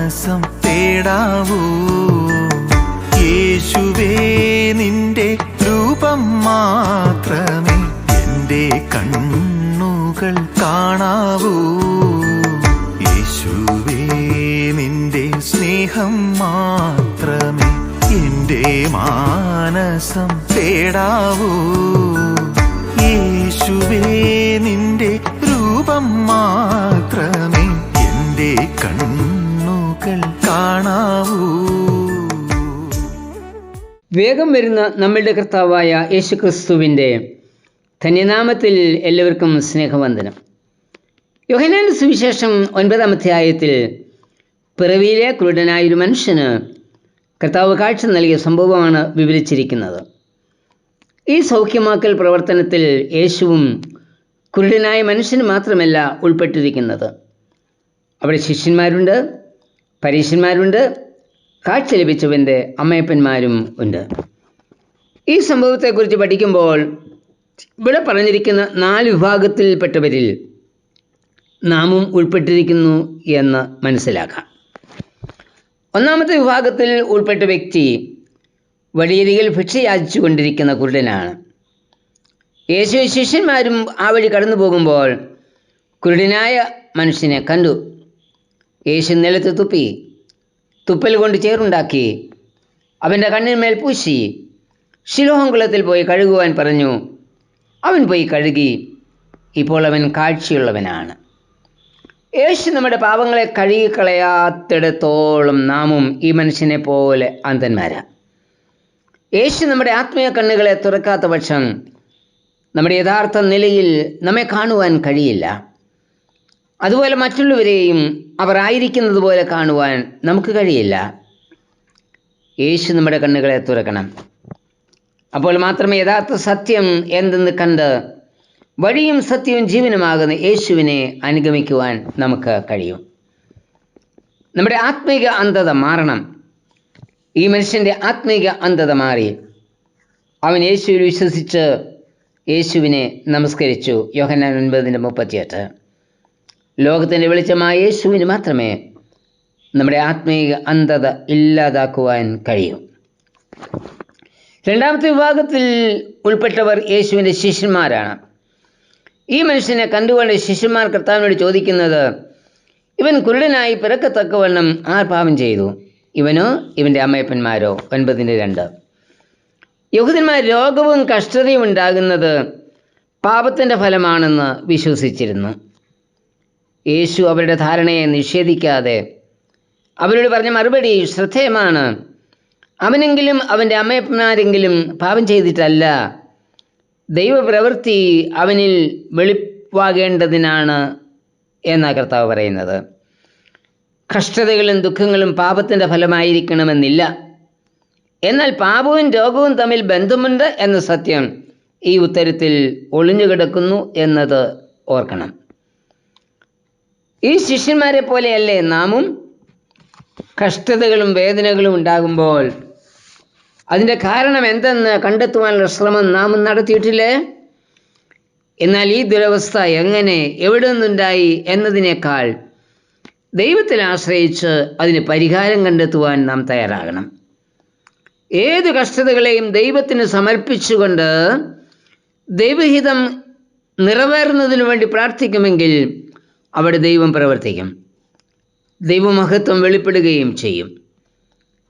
മാനസം തേടാവൂ. യേശുവേ നിന്റെ രൂപം മാത്രമേ എൻ്റെ കണ്ണുകൾ കാണാവൂ. യേശുവേ നിന്റെ സ്നേഹം മാത്രമേ എൻ്റെ മാനസം തേടാവൂ. യേശുവേ നിന്റെ രൂപം മാത്രമേ എൻ്റെ കണ്ണുകൾ കാണാവൂ. വേഗം വരുന്ന നമ്മളുടെ കർത്താവായ യേശുക്രിസ്തുവിൻ്റെ ധന്യനാമത്തിൽ എല്ലാവർക്കും സ്നേഹവന്ദനം. യോഹന്നാന്റെ സുവിശേഷം 9-ാം അധ്യായത്തിൽ പിറവിയിലെ കുരുടനായൊരു മനുഷ്യന് കർത്താവ് കാഴ്ച നൽകിയ സംഭവമാണ് വിവരിച്ചിരിക്കുന്നത്. ഈ സൗഖ്യമാക്കൽ പ്രവർത്തനത്തിൽ യേശുവും കുരുടനായ മനുഷ്യന് മാത്രമല്ല ഉൾപ്പെട്ടിരിക്കുന്നത്. അവിടെ ശിഷ്യന്മാരുണ്ട്, പരീശന്മാരുണ്ട്, കാഴ്ച ലഭിച്ചവൻ്റെ അമ്മയപ്പന്മാരും ഉണ്ട്. ഈ സംഭവത്തെക്കുറിച്ച് പഠിക്കുമ്പോൾ ഇവിടെ പറഞ്ഞിരിക്കുന്ന 4 വിഭാഗത്തിൽപ്പെട്ടവരിൽ നാമും ഉൾപ്പെട്ടിരിക്കുന്നു എന്ന് മനസ്സിലാക്കാം. ഒന്നാമത്തെ വിഭാഗത്തിൽ ഉൾപ്പെട്ട വ്യക്തി വഴിയരികിൽ ഭിക്ഷ യാചിച്ചു കൊണ്ടിരിക്കുന്ന കുരുടനാണ്. യേശു ശിഷ്യന്മാരും ആ വഴി കടന്നു പോകുമ്പോൾ കുരുടനായ മനുഷ്യനെ കണ്ടു. യേശു നിലത്ത് തുപ്പി, തുപ്പൽ കൊണ്ട് ചേറുണ്ടാക്കി അവൻ്റെ കണ്ണിന്മേൽ പൂശി ശിലോഹം കുളത്തിൽ പോയി കഴുകുവാൻ പറഞ്ഞു. അവൻ പോയി കഴുകി. ഇപ്പോൾ അവൻ കാഴ്ചയുള്ളവനാണ്. യേശു നമ്മുടെ പാപങ്ങളെ കഴുകിക്കളയാത്തിടത്തോളം നാമും ഈ മനുഷ്യനെ പോലെ അന്ധന്മാരാ. യേശു നമ്മുടെ ആത്മീയ കണ്ണുകളെ തുറക്കാത്ത പക്ഷം നമ്മുടെ യഥാർത്ഥ നിലയിൽ നമ്മെ കാണുവാൻ കഴിയില്ല. അതുപോലെ മറ്റുള്ളവരെയും അവർ ആയിരിക്കുന്നത് പോലെ കാണുവാൻ നമുക്ക് കഴിയില്ല. യേശു നമ്മുടെ കണ്ണുകളെ തുറക്കണം. അപ്പോൾ മാത്രമേ യഥാർത്ഥ സത്യം എന്തെന്ന് കണ്ട് വഴിയും സത്യവും ജീവനുമാകുന്ന യേശുവിനെ അനുഗമിക്കുവാൻ നമുക്ക് കഴിയും. നമ്മുടെ ആത്മീക അന്ധത മാറണം. ഈ മനുഷ്യൻ്റെ ആത്മീക അന്ധത മാറി. അവൻ യേശുവിൽ വിശ്വസിച്ച് യേശുവിനെ നമസ്കരിച്ചു. യോഹന്നാൻ 9:38. ലോകത്തിൻ്റെ വെളിച്ചമായ യേശുവിന് മാത്രമേ നമ്മുടെ ആത്മീക അന്ധത ഇല്ലാതാക്കുവാൻ കഴിയൂ. രണ്ടാമത്തെ വിഭാഗത്തിൽ ഉൾപ്പെട്ടവർ യേശുവിൻ്റെ ശിഷ്യന്മാരാണ്. ഈ മനുഷ്യനെ കണ്ടുകൊണ്ട് ശിഷ്യന്മാർ കർത്താവിനോട് ചോദിക്കുന്നത്, ഇവൻ കുരുടനായി പിറക്കത്തക്കവണ്ണം ആർ പാപം ചെയ്തു, ഇവനോ ഇവൻ്റെ അമ്മയപ്പന്മാരോ? 9:2. യഹൂദന്മാർ രോഗവും കഷ്ടതയും ഉണ്ടാകുന്നത് പാപത്തിൻ്റെ ഫലമാണെന്ന് വിശ്വസിച്ചിരുന്നു. യേശു അവരുടെ ധാരണയെ നിഷേധിക്കാതെ അവരോട് പറഞ്ഞ മറുപടി ശ്രദ്ധേയമാണ്. അവനെങ്കിലും അവൻ്റെ അമ്മയപ്പന്മാരെങ്കിലും പാപം ചെയ്തിട്ടല്ല, ദൈവപ്രവൃത്തി അവനിൽ വെളിവാകേണ്ടതിനാണ് എന്നാണ് കർത്താവ് പറയുന്നത്. കഷ്ടതകളും ദുഃഖങ്ങളും പാപത്തിൻ്റെ ഫലമായിരിക്കണമെന്നില്ല. എന്നാൽ പാപവും രോഗവും തമ്മിൽ ബന്ധമുണ്ട് എന്ന സത്യം ഈ ഉത്തരത്തിൽ ഒളിഞ്ഞുകിടക്കുന്നു എന്നത് ഓർക്കണം. ഈ ശിഷ്യന്മാരെ പോലെയല്ലേ നാമും? കഷ്ടതകളും വേദനകളും ഉണ്ടാകുമ്പോൾ അതിൻ്റെ കാരണം എന്തെന്ന് കണ്ടെത്തുവാനുള്ള ശ്രമം നാം നടത്തിയിട്ടില്ലേ? എന്നാൽ ഈ ദുരവസ്ഥ എങ്ങനെ, എവിടെ നിന്നുണ്ടായി എന്നതിനേക്കാൾ ദൈവത്തിൽ ആശ്രയിച്ച് അതിന് പരിഹാരം കണ്ടെത്തുവാൻ നാം തയ്യാറാകണം. ഏത് കഷ്ടതകളെയും ദൈവത്തിന് സമർപ്പിച്ചുകൊണ്ട് ദൈവഹിതം നിറവേറുന്നതിനു വേണ്ടി പ്രാർത്ഥിക്കുമെങ്കിൽ അവിടെ ദൈവം പ്രവർത്തിക്കും, ദൈവമഹത്വം വെളിപ്പെടുകയും ചെയ്യും.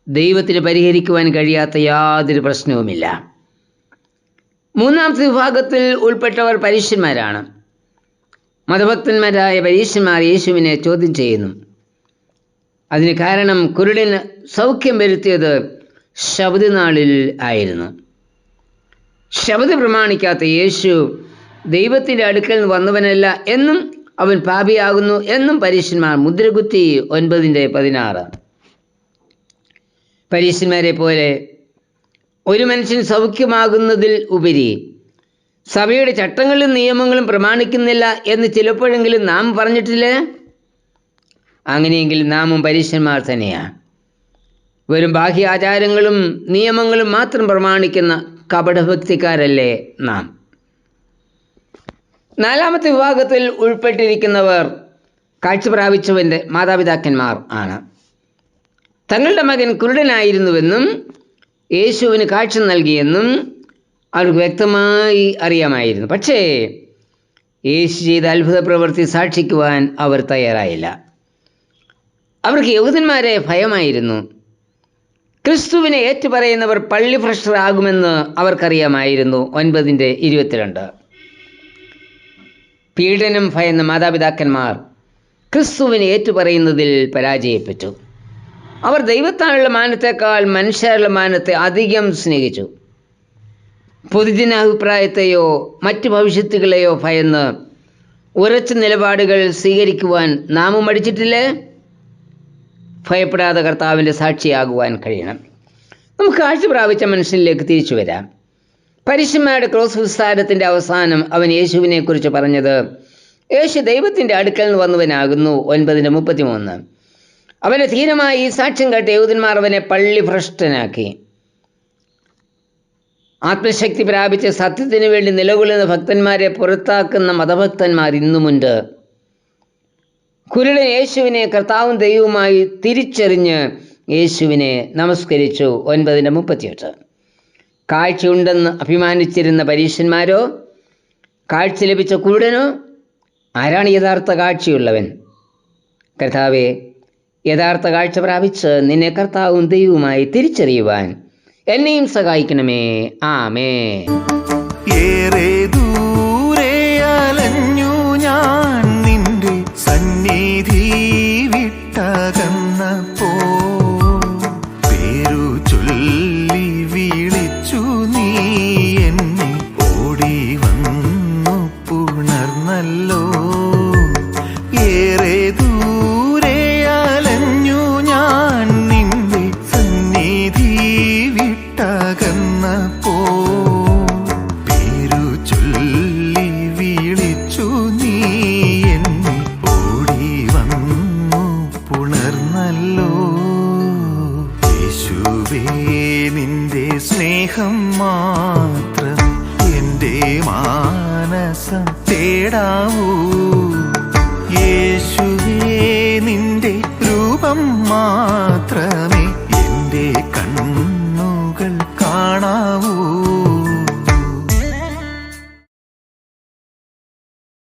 ദൈവത്തിന് പരിഹരിക്കുവാൻ കഴിയാത്ത യാതൊരു പ്രശ്നവുമില്ല. മൂന്നാമത്തെ വിഭാഗത്തിൽ ഉൾപ്പെട്ടവർ പരീശന്മാരാണ്. മതഭക്തന്മാരായ പരീശന്മാർ യേശുവിനെ ചോദ്യം ചെയ്യുന്നു. അതിന് കാരണം കുരുടന് സൗഖ്യം വരുത്തിയത് ശബത്ത് നാളിൽ ആയിരുന്നു. ശബത്ത് പ്രമാണിക്കാത്ത യേശു ദൈവത്തിൻ്റെ അടുക്കൽ നിന്ന് വന്നവനല്ല എന്നും അവൻ പാപിയാകുന്നു എന്നും പരീശന്മാർ മുദ്രകുത്തി. 9:16. പരീശന്മാരെ പോലെ ഒരു മനുഷ്യൻ സൗഖ്യമാകുന്നതിൽ ഉപരി സഭയുടെ ചട്ടങ്ങളും നിയമങ്ങളും പ്രമാണിക്കുന്നില്ല എന്ന് ചിലപ്പോഴെങ്കിലും നാം പറഞ്ഞിട്ടില്ലേ? അങ്ങനെയെങ്കിൽ നാമും പരീശന്മാർ തന്നെയാണ്. വെറും ബാഹ്യ ആചാരങ്ങളും നിയമങ്ങളും മാത്രം പ്രമാണിക്കുന്ന കപടഭക്തിക്കാരല്ലേ നാം? നാലാമത്തെ വിഭാഗത്തിൽ ഉൾപ്പെട്ടിരിക്കുന്നവർ കാഴ്ച പ്രാപിച്ചവൻ്റെ മാതാപിതാക്കന്മാർ ആണ്. തങ്ങളുടെ മകൻ കുരുടനായിരുന്നുവെന്നും യേശുവിന് കാഴ്ച നൽകിയെന്നും അവർക്ക് വ്യക്തമായി അറിയാമായിരുന്നു. പക്ഷേ യേശു ചെയ്ത അത്ഭുത പ്രവൃത്തി സാക്ഷിക്കുവാൻ അവർ തയ്യാറായില്ല. അവർക്ക് യഹൂദന്മാരെ ഭയമായിരുന്നു. ക്രിസ്തുവിനെ ഏറ്റുപറയുന്നവർ പള്ളി ഭ്രഷ്ടരാകുമെന്ന് അവർക്കറിയാമായിരുന്നു. 9:22. പീഡനം ഭയന്ന മാതാപിതാക്കന്മാർ ക്രിസ്തുവിനെ ഏറ്റുപറയുന്നതിൽ പരാജയപ്പെട്ടു. അവർ ദൈവത്താലുള്ള മാനത്തേക്കാൾ മനുഷ്യരുടെ മാനത്തെ അധികം സ്നേഹിച്ചു. പൊതുജനാഭിപ്രായത്തെയോ മറ്റു ഭവിഷ്യത്തുകളെയോ ഭയന്ന് ഉറച്ച നിലപാടുകൾ സ്വീകരിക്കുവാൻ നാമും മടിച്ചിട്ടില്ലേ? ഭയപ്പെടാതെ കർത്താവിൻ്റെ സാക്ഷിയാകുവാൻ കഴിയണം. നമുക്ക് കാഴ്ച പ്രാപിച്ച മനുഷ്യനിലേക്ക് തിരിച്ചു വരാം. പരീശന്മാരുടെ ക്രോസ് വിസ്താരത്തിൻ്റെ അവസാനം അവൻ യേശുവിനെക്കുറിച്ച് പറഞ്ഞത്, യേശു ദൈവത്തിൻ്റെ അടുക്കൽ നിന്ന് വന്നവനാകുന്നു. 9:33. അവൻ്റെ ധീരമായി ഈ സാക്ഷ്യം കേട്ട യഹൂദന്മാർ അവനെ പള്ളി ഭ്രഷ്ടനാക്കി. ആത്മശക്തി പ്രാപിച്ച് സത്യത്തിന് വേണ്ടി നിലകൊള്ളുന്ന ഭക്തന്മാരെ പുറത്താക്കുന്ന മതഭക്തന്മാർ ഇന്നുമുണ്ട്. കുരുടൻ യേശുവിനെ കർത്താവും ദൈവവുമായി തിരിച്ചറിഞ്ഞ് യേശുവിനെ നമസ്കരിച്ചു. 9:38. കാഴ്ചയുണ്ടെന്ന് അഭിമാനിച്ചിരുന്ന പരീശന്മാരോ കാഴ്ച ലഭിച്ച കുരുടനോ? ആരാണ് യഥാർത്ഥ കാഴ്ചയുള്ളവൻ? കർത്താവേ, യഥാർത്ഥ കാഴ്ച പ്രാപിച്ച് നിന്നെ കർത്താവും ദൈവവുമായി തിരിച്ചറിയുവാൻ എന്നെയും സഹായിക്കണമേ. ആമേൻ. ഏറെ ദൂരെ അലഞ്ഞു ഞാൻ നിന്റെ സന്നിധി വിട്ടകന്നപ്പോ പേരു ചൊല്ലി വിളിച്ചു നീ എന്നെ ഓടി വന്നു പുണർന്നല്ലോ. ഏറെ ദൂരെ അലഞ്ഞു ഞാൻ നിന്റെ സന്നിധി വിട്ടകന്നപ്പോ പേരു ചൊല്ലി വിളിച്ചു നീ എന്നെ ഓടി വന്നു പുണർന്നല്ലോ. യേശുവേ, നിന്റെ സ്നേഹം മാത്രം എൻ്റെ മാനസം തേടാവൂ. യേശുവേ, നിന്റെ രൂപം മാത്രം